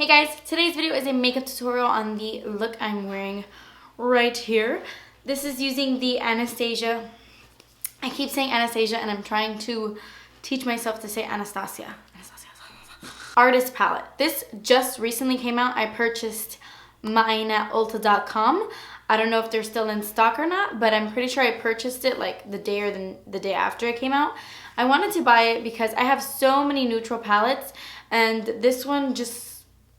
Hey guys, today's video is a makeup tutorial on the look I'm wearing right here. This is using the Anastasia, I keep saying Anastasia and I'm trying to teach myself to say Anastasia. Artist palette. This just recently came out. I purchased mine at Ulta.com. I don't know if they're still in stock or not, but I'm pretty sure I purchased it like the day or the day after it came out. I wanted to buy it because I have so many neutral palettes and this one just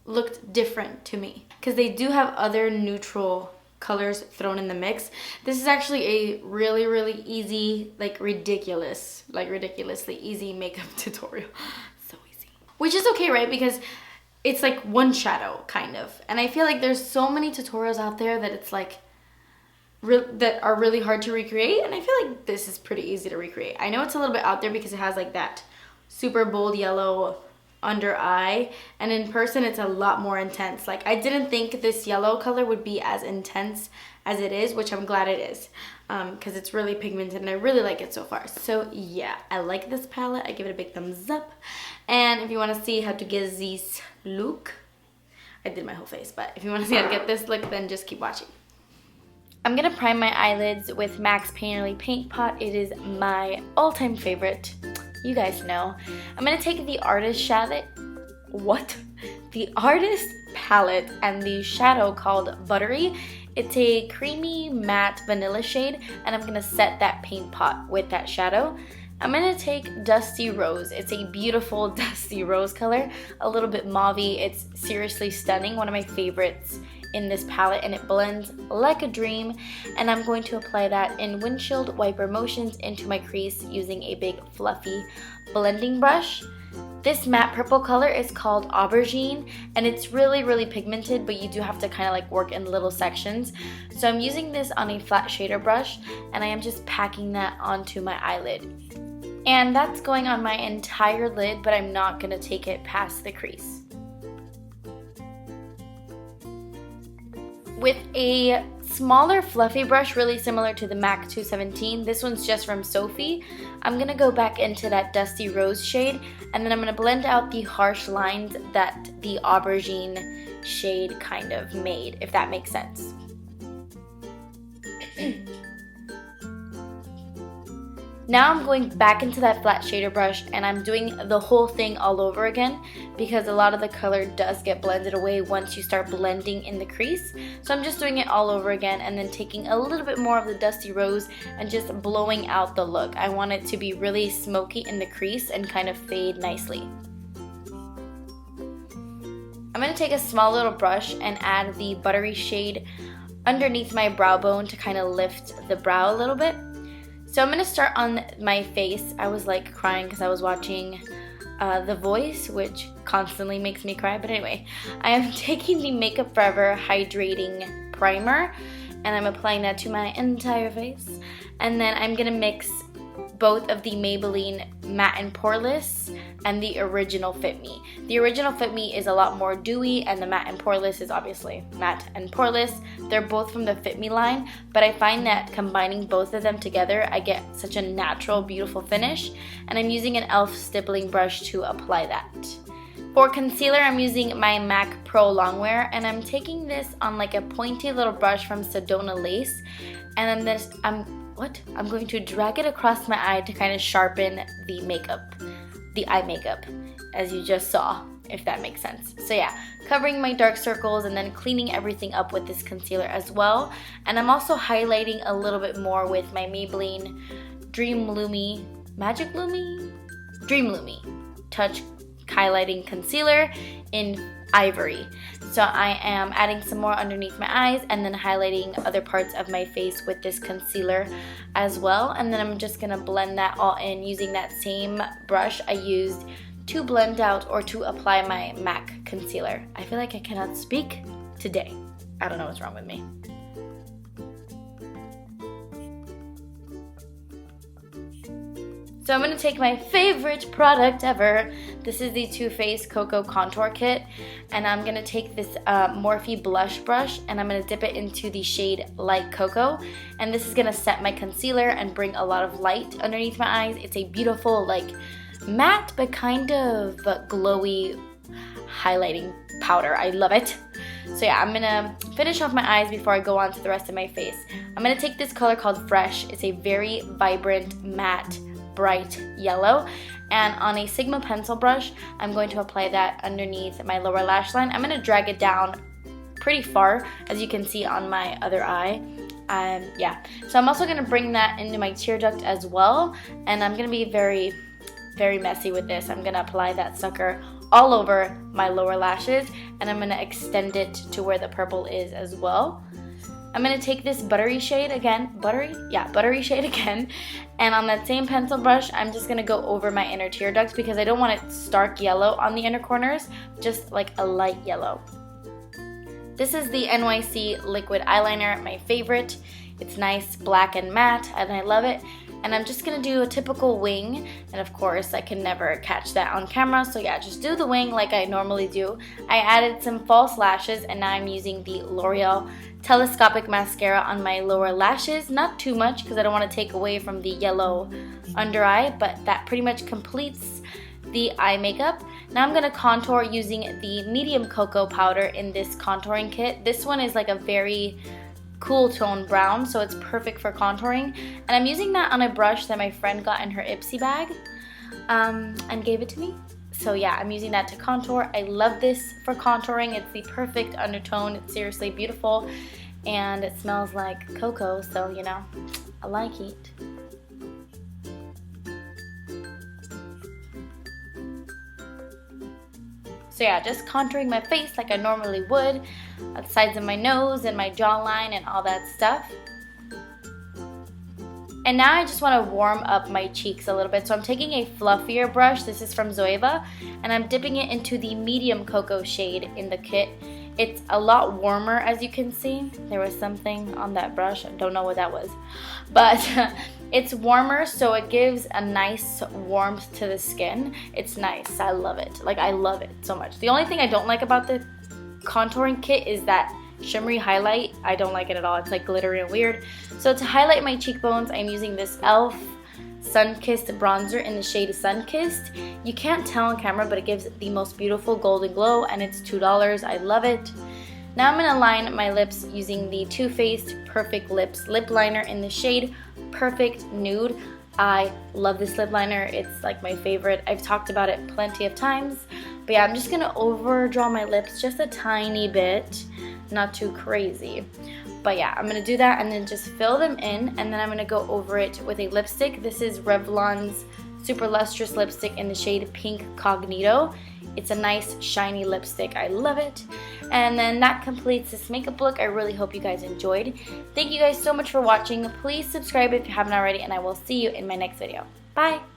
looked different to me because they do have other neutral colors thrown in the mix. This is actually a really easy, ridiculously easy makeup tutorial. So easy. Which is okay, right? Because it's like one shadow kind of. And I feel like there's so many tutorials out there that it's like that are really hard to recreate, and I feel like this is pretty easy to recreate. I know it's a little bit out there because it has like that super bold yellow under eye, and in person it's a lot more intense. Like I didn't think this yellow color would be as intense as it is, which I'm glad it is, because it's really pigmented and I really like it so far. So yeah, I like this palette. I give it a big thumbs up. And if you want to see how to get this look, I did my whole face, but if you want to see how to get this look, then just keep watching. I'm gonna prime my eyelids with MAC's Painterly Paint Pot. It is my all-time favorite. You guys know. I'm gonna take the Artist palette, and the shadow called Buttery. It's a creamy matte vanilla shade, and I'm gonna set that paint pot with that shadow. I'm gonna take Dusty Rose. It's a beautiful dusty rose color, a little bit mauvey. It's seriously stunning, one of my favorites in this palette, and it blends like a dream. And I'm going to apply that in windshield wiper motions into my crease using a big fluffy blending brush. This matte purple color is called Aubergine, and it's really pigmented, but you do have to kind of like work in little sections. So I'm using this on a flat shader brush, and I am just packing that onto my eyelid. And that's going on my entire lid, but I'm not gonna take it past the crease. With a smaller fluffy brush, really similar to the MAC 217, this one's just from Sophie, I'm gonna go back into that Dusty Rose shade, and then I'm gonna blend out the harsh lines that the Aubergine shade kind of made, if that makes sense. Now I'm going back into that flat shader brush, and I'm doing the whole thing all over again because a lot of the color does get blended away once you start blending in the crease. So I'm just doing it all over again, and then taking a little bit more of the Dusty Rose and just blowing out the look. I want it to be really smoky in the crease and kind of fade nicely. I'm going to take a small little brush and add the Buttery shade underneath my brow bone to kind of lift the brow a little bit. So I'm going to start on my face. I was like crying because I was watching The Voice, which constantly makes me cry. But anyway, I am taking the Makeup Forever Hydrating Primer, and I'm applying that to my entire face. And then I'm going to mix both of the Maybelline Matte and Poreless and the Original Fit Me. The Original Fit Me is a lot more dewy, and the Matte and Poreless is obviously matte and poreless. They're both from the Fit Me line, but I find that combining both of them together, I get such a natural, beautiful finish, and I'm using an e.l.f. stippling brush to apply that. For concealer, I'm using my MAC Pro Longwear, and I'm taking this on like a pointy little brush from Sedona Lace, and then I'm going to drag it across my eye to kind of sharpen the makeup, the eye makeup, as you just saw, if that makes sense. So yeah, covering my dark circles and then cleaning everything up with this concealer as well. And I'm also highlighting a little bit more with my Maybelline Dream Lumi Touch Highlighting Concealer in Ivory. So I am adding some more underneath my eyes and then highlighting other parts of my face with this concealer as well. And then I'm just going to blend that all in using that same brush I used to blend out or to apply my MAC concealer. I feel like I cannot speak today. I don't know what's wrong with me. So I'm going to take my favorite product ever. This is the Too Faced Cocoa Contour Kit. And I'm going to take this Morphe blush brush and I'm going to dip it into the shade Light Cocoa. And this is going to set my concealer and bring a lot of light underneath my eyes. It's a beautiful, like, matte but kind of glowy highlighting powder. I love it. So yeah, I'm gonna finish off my eyes before I go on to the rest of my face. I'm gonna take this color called Fresh. It's a very vibrant, matte, bright yellow. And on a Sigma pencil brush, I'm going to apply that underneath my lower lash line. I'm gonna drag it down pretty far, as you can see on my other eye. Yeah, so I'm also gonna bring that into my tear duct as well. And I'm gonna be very, very messy with this. I'm gonna apply that sucker all over my lower lashes, and I'm gonna extend it to where the purple is as well. I'm gonna take this buttery shade again, buttery shade again, and on that same pencil brush, I'm just gonna go over my inner tear ducts because I don't want it stark yellow on the inner corners, just like a light yellow. This is the NYC liquid eyeliner, my favorite. It's nice, black and matte, and I love it. And I'm just gonna do a typical wing, and of course I can never catch that on camera, so yeah, just do the wing like I normally do. I added some false lashes, and now I'm using the L'Oreal Telescopic Mascara on my lower lashes. Not too much because I don't want to take away from the yellow under eye, but that pretty much completes the eye makeup. Now I'm gonna contour using the medium cocoa powder in this contouring kit. This one is like a very cool tone brown, so it's perfect for contouring, and I'm using that on a brush that my friend got in her Ipsy bag and gave it to me. So yeah, I'm using that to contour. I love this for contouring. It's the perfect undertone. It's seriously beautiful, and it smells like cocoa, so you know, I like it. So yeah, just contouring my face like I normally would, the sides of my nose and my jawline and all that stuff. And now I just want to warm up my cheeks a little bit. So I'm taking a fluffier brush. This is from Zoeva, and I'm dipping it into the medium cocoa shade in the kit. It's a lot warmer, as you can see. There was something on that brush. I don't know what that was. But it's warmer, so it gives a nice warmth to the skin. It's nice. I love it. Like, I love it so much. The only thing I don't like about the contouring kit is that shimmery highlight. I don't like it at all. It's like glittery and weird. So to highlight my cheekbones, I'm using this e.l.f. Sun-Kissed bronzer in the shade Sun-Kissed. You can't tell on camera, but it gives the most beautiful golden glow, and it's $2. I love it. Now I'm going to line my lips using the Too Faced Perfect Lips lip liner in the shade Perfect Nude. I love this lip liner. It's like my favorite. I've talked about it plenty of times. But yeah, I'm just going to overdraw my lips just a tiny bit. Not too crazy. But yeah, I'm going to do that and then just fill them in, and then I'm going to go over it with a lipstick. This is Revlon's Super Lustrous lipstick in the shade Pink Cognito. It's a nice shiny lipstick. I love it. And then that completes this makeup look. I really hope you guys enjoyed. Thank you guys so much for watching. Please subscribe if you haven't already, and I will see you in my next video. Bye!